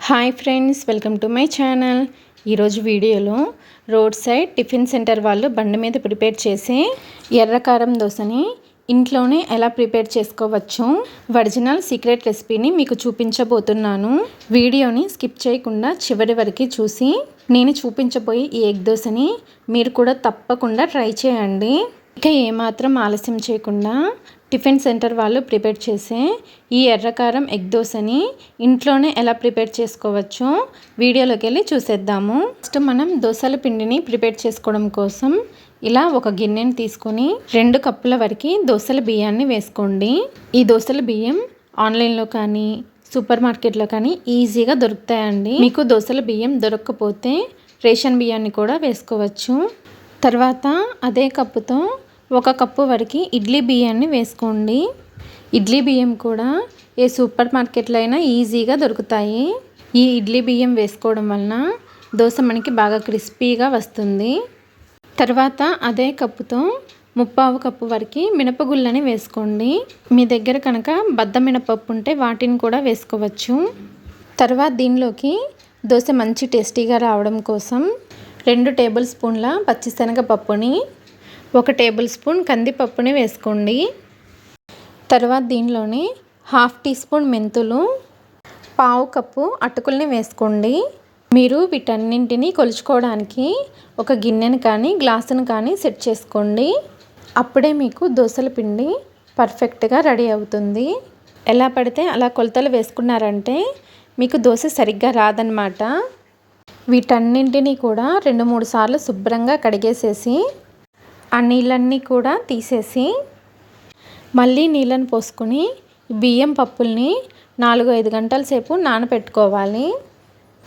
Hi friends, welcome to my channel. ఈరోజు వీడియోలో road side tiffin centre వాళ్ళు బండి మీద ప్రిపేర్ చేసే ఎర్రకారం దోశని ఇంట్లోనే ఎలా ప్రిపేర్ చేసుకోవచ్చు ఒరిజినల్ సీక్రెట్ రెసిపీని మీకు చూపించబోతున్నాను. వీడియోని స్కిప్ చేయకుండా చివరి వరకు చూసి నేను చూపించబోయే ఈ ఎగ్ దోశని మీరు కూడా తప్పకుండా ట్రై చేయండి. ఇక ఏమాత్రం ఆలస్యం చేయకుండా టిఫిన్ సెంటర్ వాళ్ళు ప్రిపేర్ చేసే ఈ ఎర్రకారం ఎగ్ దోశని ఇంట్లోనే ఎలా ప్రిపేర్ చేసుకోవచ్చో వీడియోలోకి వెళ్ళి చూసేద్దాము. ఫస్ట్ మనం దోశల పిండిని ప్రిపేర్ చేసుకోవడం కోసం ఇలా ఒక గిన్నెని తీసుకొని 2 కప్పుల వరకు దోశల బియ్యాన్ని వేసుకోండి. ఈ దోశల బియ్యం ఆన్లైన్లో కానీ సూపర్ మార్కెట్లో కానీ ఈజీగా దొరుకుతాయండి. మీకు దోశల బియ్యం దొరకకపోతే రేషన్ బియ్యాన్ని కూడా వేసుకోవచ్చు. తర్వాత అదే కప్పుతో 1 కప్పు వరకు ఇడ్లీ బియ్యాన్ని వేసుకోండి. ఇడ్లీ బియ్యం కూడా ఏ సూపర్ మార్కెట్లో అయినా ఈజీగా దొరుకుతాయి. ఈ ఇడ్లీ బియ్యం వేసుకోవడం వలన దోశ మనకి బాగా క్రిస్పీగా వస్తుంది. తర్వాత అదే కప్పుతో 1/4 కప్పు వరకు మినపగుళ్ళని వేసుకోండి. మీ దగ్గర కనుక బద్ద మినపప్పు ఉంటే వాటిని కూడా వేసుకోవచ్చు. తర్వాత దీనిలోకి దోశ మంచి టేస్టీగా రావడం కోసం 2 టేబుల్ స్పూన్ల పచ్చిశనగపప్పుని 1 టేబుల్ స్పూన్ కందిపప్పుని వేసుకోండి. తర్వాత దీనిలోనే 1/2 టీ స్పూన్ మెంతులు, 1/4 కప్పు అటుకుల్ని వేసుకోండి. మీరు వీటన్నింటినీ కొలుచుకోవడానికి ఒక గిన్నెను కానీ గ్లాసును కానీ సెట్ చేసుకోండి. అప్పుడే మీకు దోశల పిండి పర్ఫెక్ట్గా రెడీ అవుతుంది. ఎలా పడితే అలా కొలతలు వేసుకున్నారంటే మీకు దోశ సరిగ్గా రాదన్నమాట. వీటన్నింటినీ కూడా 2-3 సార్లు శుభ్రంగా కడిగేసేసి ఆ నీళ్ళన్నీ కూడా తీసేసి మళ్ళీ నీళ్ళని పోసుకొని బియ్యం పప్పుల్ని 4-5 గంటల సేపు నానబెట్టుకోవాలి.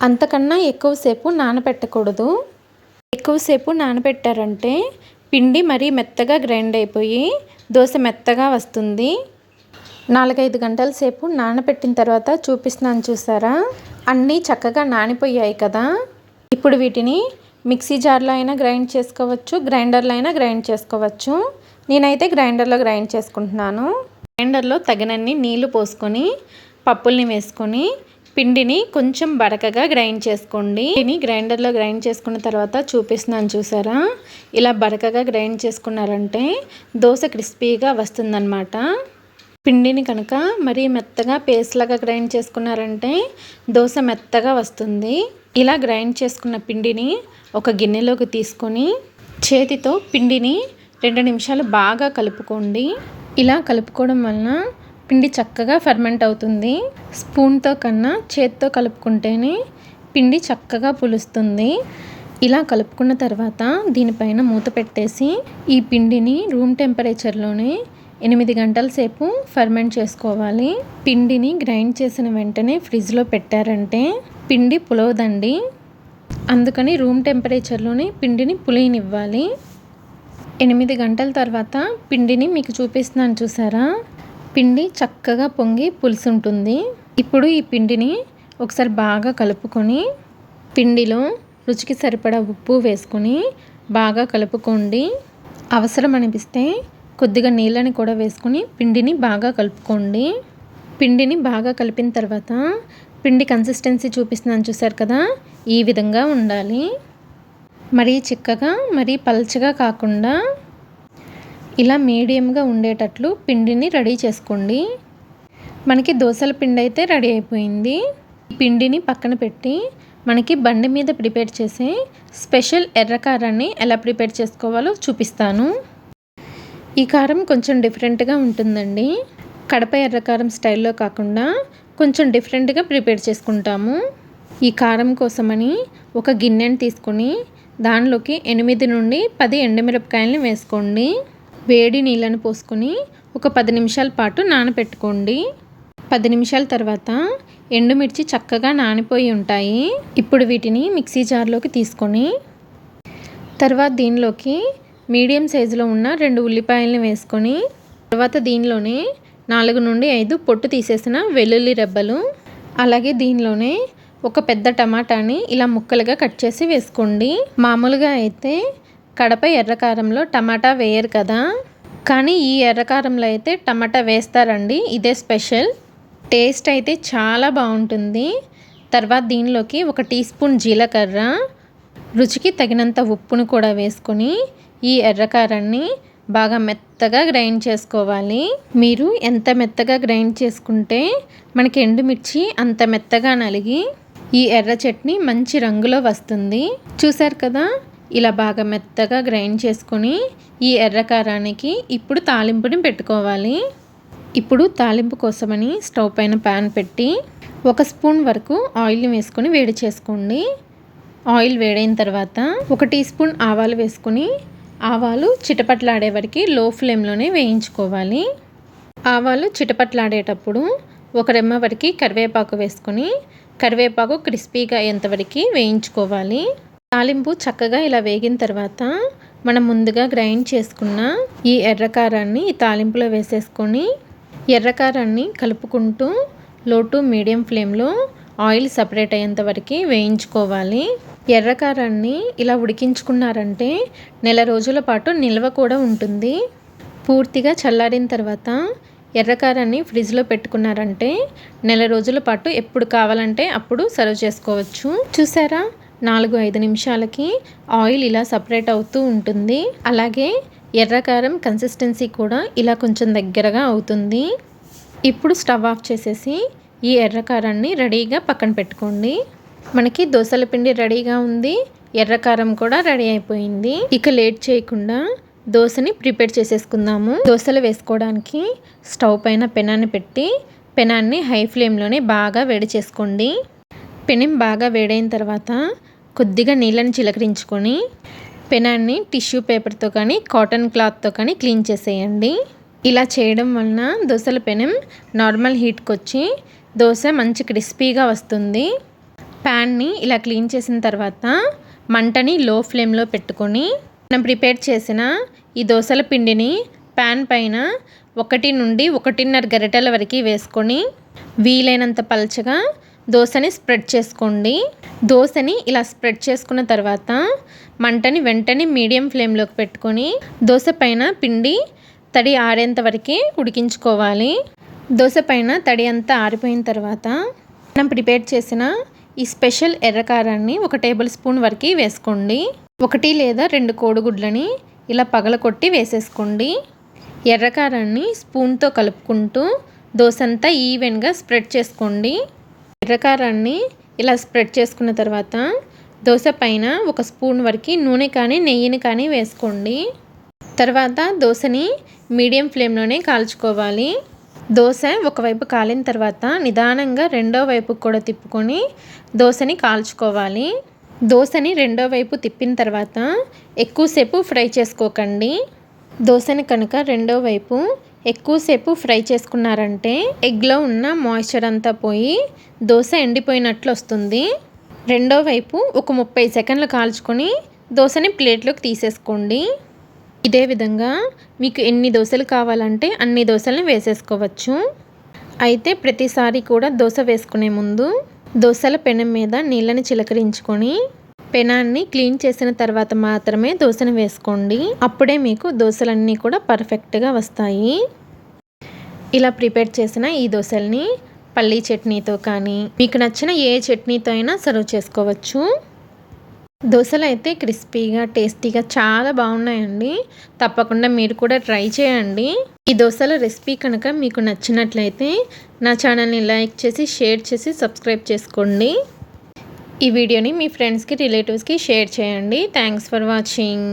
అంతకన్నా ఎక్కువసేపు నానబెట్టకూడదు. ఎక్కువసేపు నానబెట్టారంటే పిండి మరీ మెత్తగా గ్రైండ్ అయిపోయి దోశ మెత్తగా వస్తుంది. 4-5 గంటల సేపు నానబెట్టిన తర్వాత చూపిస్తున్నాను చూసారా, అన్నీ చక్కగా నానిపోయాయి కదా. ఇప్పుడు వీటిని మిక్సీ జార్లో అయినా గ్రైండ్ చేసుకోవచ్చు, గ్రైండర్లో అయినా గ్రైండ్ చేసుకోవచ్చు. నేనైతే గ్రైండర్లో గ్రైండ్ చేసుకుంటున్నాను. గ్రైండర్లో తగినన్ని నీళ్లు పోసుకొని పప్పుల్ని వేసుకొని పిండిని కొంచెం బరకగా గ్రైండ్ చేసుకోండి. దీన్ని గ్రైండర్లో గ్రైండ్ చేసుకున్న తర్వాత చూపిస్తున్నాను చూసారా, ఇలా బరకగా గ్రైండ్ చేసుకున్నారంటే దోశ క్రిస్పీగా వస్తుందన్నమాట. పిండిని కనుక మరీ మెత్తగా పేస్ట్ లాగా గ్రైండ్ చేసుకున్నారంటే దోశ మెత్తగా వస్తుంది. ఇలా గ్రైండ్ చేసుకున్న పిండిని ఒక గిన్నెలోకి తీసుకొని చేతితో పిండిని 2 నిమిషాలు బాగా కలుపుకోండి. ఇలా కలుపుకోవడం వలన పిండి చక్కగా ఫర్మెంట్ అవుతుంది. స్పూన్తో కన్నా చేతితో కలుపుకుంటేనే పిండి చక్కగా పులుస్తుంది. ఇలా కలుపుకున్న తర్వాత దీనిపైన మూత పెట్టేసి ఈ పిండిని రూమ్ టెంపరేచర్లోనే 8 గంటల సేపు ఫర్మెంట్ చేసుకోవాలి. పిండిని గ్రైండ్ చేసిన వెంటనే ఫ్రిడ్జ్లో పెట్టారంటే పిండి పులవదండి. అందుకని రూమ్ టెంపరేచర్లోనే పిండిని పులియనివ్వాలి. 8 గంటల తర్వాత పిండిని మీకు చూపిస్తున్నాను చూసారా, పిండి చక్కగా పొంగి పులుసుంటుంది. ఇప్పుడు ఈ పిండిని ఒకసారి బాగా కలుపుకొని పిండిలో రుచికి సరిపడా ఉప్పు వేసుకొని బాగా కలుపుకోండి. అవసరం అనిపిస్తే కొద్దిగా నీళ్ళని కూడా వేసుకొని పిండిని బాగా కలుపుకోండి. పిండిని బాగా కలిపిన తర్వాత పిండి కన్సిస్టెన్సీ చూపిస్తున్నాను చూసారు కదా, ఈ విధంగా ఉండాలి. మరీ చిక్కగా మరీ పల్చగా కాకుండా ఇలా మీడియంగా ఉండేటట్లు పిండిని రెడీ చేసుకోండి. మనకి దోశల పిండి అయితే రెడీ అయిపోయింది. ఈ పిండిని పక్కన పెట్టి మనకి బండి మీద ప్రిపేర్ చేసే స్పెషల్ ఎర్రకారాన్ని ఎలా ప్రిపేర్ చేసుకోవాలో చూపిస్తాను. ఈ కారం కొంచెం డిఫరెంట్గా ఉంటుందండి. కడప ఎర్రకారం స్టైల్లో కాకుండా కొంచెం డిఫరెంట్గా ప్రిపేర్ చేసుకుంటాము. ఈ కారం కోసమని ఒక గిన్నెని తీసుకొని దానిలోకి 8 నుండి 10 ఎండుమిరపకాయలని వేసుకోండి. వేడి నీళ్ళని పోసుకొని ఒక 10 నిమిషాల పాటు నానబెట్టుకోండి. 10 నిమిషాల తర్వాత ఎండుమిర్చి చక్కగా నానిపోయి ఉంటాయి. ఇప్పుడు వీటిని మిక్సీ జార్లోకి తీసుకొని తర్వాత దీనిలోకి మీడియం సైజులో ఉన్న 2 ఉల్లిపాయలని వేసుకొని తర్వాత దీనిలోనే 4 నుండి 5 పొట్టు తీసేసిన వెల్లుల్లి రెబ్బలు, అలాగే దీనిలోనే ఒక పెద్ద టమాటాని ఇలా ముక్కలుగా కట్ చేసి వేసుకోండి. మామూలుగా అయితే కడప ఎర్రకారంలో టమాటా వేయరు కదా, కానీ ఈ ఎర్రకారంలో అయితే టమాటా వేస్తారండి. ఇదే స్పెషల్. టేస్ట్ అయితే చాలా బాగుంటుంది. తర్వాత దీనిలోకి 1 టీ స్పూన్ జీలకర్ర, రుచికి తగినంత ఉప్పును కూడా వేసుకొని ఈ ఎర్రకారాన్ని బాగా మెత్తగా గ్రైండ్ చేసుకోవాలి. మీరు ఎంత మెత్తగా గ్రైండ్ చేసుకుంటే మనకి ఎండుమిర్చి అంత మెత్తగా నలిగి ఈ ఎర్ర చట్నీ మంచి రంగులో వస్తుంది. చూసారు కదా, ఇలా బాగా మెత్తగా గ్రైండ్ చేసుకొని ఈ ఎర్రకారానికి ఇప్పుడు తాలింపుని పెట్టుకోవాలి. ఇప్పుడు తాలింపు కోసమని స్టవ్ పైన ప్యాన్ పెట్టి 1 స్పూన్ వరకు ఆయిల్ని వేసుకొని వేడి చేసుకోండి. ఆయిల్ వేడైన తర్వాత 1 టీ స్పూన్ ఆవాలు వేసుకొని ఆవాలు చిటపట్లాడే వరకు లో ఫ్లేమ్లోనే వేయించుకోవాలి. ఆవాలు చిటపట్లాడేటప్పుడు 1 రెమ్మ వరకు కరివేపాకు వేసుకొని కరివేపాకు క్రిస్పీగా అయ్యేంతవరకు వేయించుకోవాలి. తాలింపు చక్కగా ఇలా వేగిన తర్వాత మనం ముందుగా గ్రైండ్ చేసుకున్న ఈ ఎర్రకారాన్ని ఈ తాలింపులో వేసేసుకొని ఎర్రకారాన్ని కలుపుకుంటూ లో టు మీడియం ఫ్లేమ్లో ఆయిల్ సపరేట్ అయ్యేంత వరకు వేయించుకోవాలి. ఎర్రకారాన్ని ఇలా ఉడికించుకున్నారంటే నెల రోజుల పాటు నిల్వ కూడా ఉంటుంది. పూర్తిగా చల్లారిన తర్వాత ఎర్రకారాన్ని ఫ్రిడ్జ్లో పెట్టుకున్నారంటే నెల రోజుల పాటు ఎప్పుడు కావాలంటే అప్పుడు సర్వ్ చేసుకోవచ్చు. చూసారా, 4-5 నిమిషాలకి ఆయిల్ ఇలా సపరేట్ అవుతూ ఉంటుంది. అలాగే ఎర్రకారం కన్సిస్టెన్సీ కూడా ఇలా కొంచెం దగ్గరగా అవుతుంది. ఇప్పుడు స్టవ్ ఆఫ్ చేసేసి ఈ ఎర్రకారాన్ని రెడీగా పక్కన పెట్టుకోండి. మనకి దోసల పిండి రెడీగా ఉంది, ఎర్రకారం కూడా రెడీ అయిపోయింది. ఇక లేట్ చేయకుండా దోశని ప్రిపేర్ చేసేసుకుందాము. దోశలు వేసుకోవడానికి స్టవ్ పైన పెనాన్ని పెట్టి పెనాన్ని హై ఫ్లేమ్లోనే బాగా వేడి చేసుకోండి. పెనం బాగా వేడైన తర్వాత కొద్దిగా నీళ్ళని చిలకరించుకొని పెనాన్ని టిష్యూ పేపర్తో కానీ కాటన్ క్లాత్తో కానీ క్లీన్ చేసేయండి. ఇలా చేయడం వలన దోశల పెనం నార్మల్ హీట్కి వచ్చి దోశ మంచి క్రిస్పీగా వస్తుంది. ప్యాన్ని ఇలా క్లీన్ చేసిన తర్వాత మంటని లో ఫ్లేమ్లో పెట్టుకొని మనం ప్రిపేర్ చేసిన ఈ దోశల పిండిని ప్యాన్ పైన 1 నుండి 1.5 గరిటెల వరకు వేసుకొని వీలైనంత పలచగా దోశని స్ప్రెడ్ చేసుకోండి. దోశని ఇలా స్ప్రెడ్ చేసుకున్న తర్వాత మంటని వెంటనే మీడియం ఫ్లేమ్లోకి పెట్టుకొని దోశ పైన పిండి తడి ఆరేంత వరకు ఉడికించుకోవాలి. దోశ పైన తడి అంతా ఆరిపోయిన తర్వాత మనం ప్రిపేర్ చేసిన ఈ స్పెషల్ ఎర్రకారాన్ని 1 టేబుల్ స్పూన్ వరకు వేసుకోండి. 1 లేదా 2 కోడిగుడ్లని ఇలా పగలకొట్టి వేసేసుకోండి. ఎర్రకారాన్ని స్పూన్తో కలుపుకుంటూ దోశ అంతా ఈవెన్గా స్ప్రెడ్ చేసుకోండి. ఎర్రకారాన్ని ఇలా స్ప్రెడ్ చేసుకున్న తర్వాత దోశ పైన 1 స్పూన్ వరకు నూనె కానీ నెయ్యిని కానీ వేసుకోండి. తర్వాత దోశని మీడియం ఫ్లేమ్లోనే కాల్చుకోవాలి. దోశ ఒకవైపు కాలిన తర్వాత నిదానంగా రెండో వైపుకు కూడా తిప్పుకొని దోశని కాల్చుకోవాలి. దోశని రెండో వైపు తిప్పిన తర్వాత ఎక్కువసేపు ఫ్రై చేసుకోకండి. దోశని కనుక రెండో వైపు ఎక్కువసేపు ఫ్రై చేసుకున్నారంటే ఎగ్లో ఉన్న మాయిశ్చర్ అంతా పోయి దోశ ఎండిపోయినట్లు వస్తుంది. రెండో వైపు ఒక 30 సెకండ్లు కాల్చుకొని దోశని ప్లేట్లోకి తీసేసుకోండి. ఇదే విధంగా మీకు ఎన్ని దోశలు కావాలంటే అన్ని దోశల్ని వేసేసుకోవచ్చు. అయితే ప్రతిసారి కూడా దోశ వేసుకునే ముందు దోశల పెనం మీద నీళ్ళని చిలకరించుకొని పెనాన్ని క్లీన్ చేసిన తర్వాత మాత్రమే దోశను వేసుకోండి. అప్పుడే మీకు దోశలన్నీ కూడా పర్ఫెక్ట్గా వస్తాయి. ఇలా ప్రిపేర్ చేసిన ఈ దోశల్ని పల్లీ చట్నీతో కానీ మీకు నచ్చిన ఏ చట్నీతో అయినా సర్వ్ చేసుకోవచ్చు. దోశలు అయితే క్రిస్పీగా టేస్టీగా చాలా బాగున్నాయండి. తప్పకుండా మీరు కూడా ట్రై చేయండి. ఈ దోశల రెసిపీ కనుక మీకు నచ్చినట్లయితే నా ఛానల్ని లైక్ చేసి షేర్ చేసి సబ్స్క్రైబ్ చేసుకోండి. ఈ వీడియోని మీ ఫ్రెండ్స్కి రిలేటివ్స్కి షేర్ చేయండి. Thanks for watching.